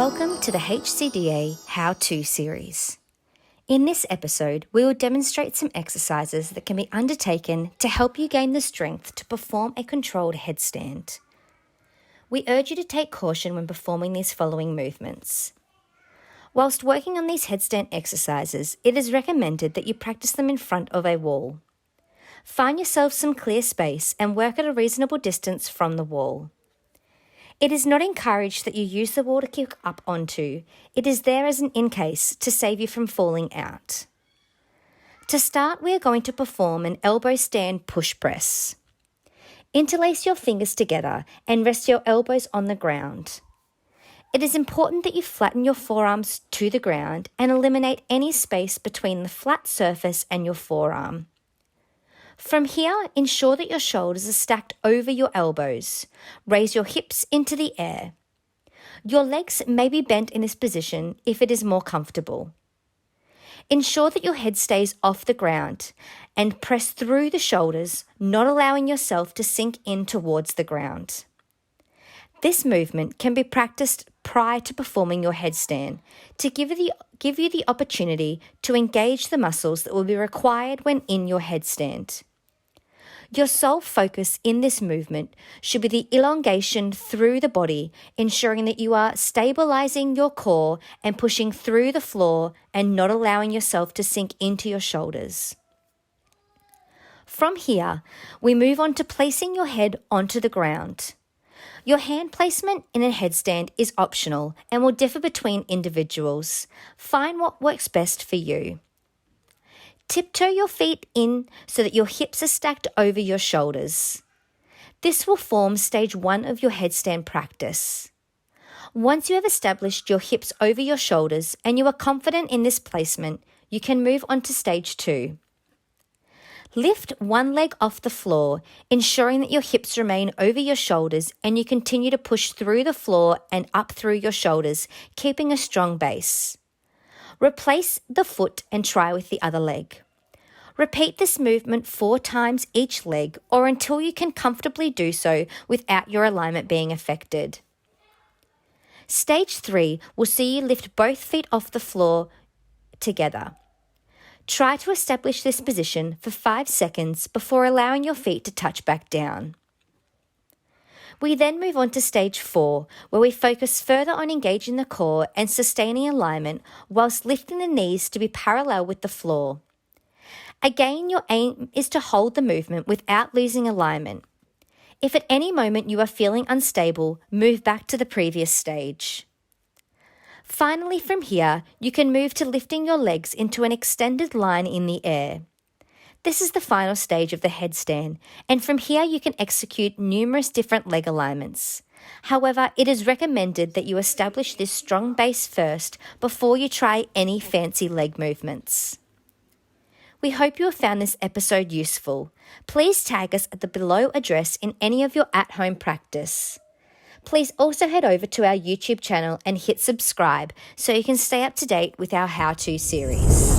Welcome to the HCDA How-To series. In this episode, we will demonstrate some exercises that can be undertaken to help you gain the strength to perform a controlled headstand. We urge you to take caution when performing these following movements. Whilst working on these headstand exercises, it is recommended that you practice them in front of a wall. Find yourself some clear space and work at a reasonable distance from the wall. It is not encouraged that you use the wall to kick up onto. It is there as an in-case to save you from falling out. To start, we are going to perform an elbow stand push press. Interlace your fingers together and rest your elbows on the ground. It is important that you flatten your forearms to the ground and eliminate any space between the flat surface and your forearm. From here, ensure that your shoulders are stacked over your elbows. Raise your hips into the air. Your legs may be bent in this position if it is more comfortable. Ensure that your head stays off the ground and press through the shoulders, not allowing yourself to sink in towards the ground. This movement can be practiced prior to performing your headstand to give you the opportunity to engage the muscles that will be required when in your headstand. Your sole focus in this movement should be the elongation through the body, ensuring that you are stabilizing your core and pushing through the floor and not allowing yourself to sink into your shoulders. From here, we move on to placing your head onto the ground. Your hand placement in a headstand is optional and will differ between individuals. Find what works best for you. Tiptoe your feet in so that your hips are stacked over your shoulders. This will form stage 1 of your headstand practice. Once you have established your hips over your shoulders and you are confident in this placement, you can move on to stage 2. Lift one leg off the floor, ensuring that your hips remain over your shoulders and you continue to push through the floor and up through your shoulders, keeping a strong base. Replace the foot and try with the other leg. Repeat this movement 4 times each leg or until you can comfortably do so without your alignment being affected. Stage 3 will see you lift both feet off the floor together. Try to establish this position for 5 seconds before allowing your feet to touch back down. We then move on to stage 4, where we focus further on engaging the core and sustaining alignment whilst lifting the knees to be parallel with the floor. Again, your aim is to hold the movement without losing alignment. If at any moment you are feeling unstable, move back to the previous stage. Finally, from here, you can move to lifting your legs into an extended line in the air. This is the final stage of the headstand, and from here you can execute numerous different leg alignments. However, it is recommended that you establish this strong base first before you try any fancy leg movements. We hope you have found this episode useful. Please tag us at the below address in any of your at-home practice. Please also head over to our YouTube channel and hit subscribe so you can stay up to date with our how-to series.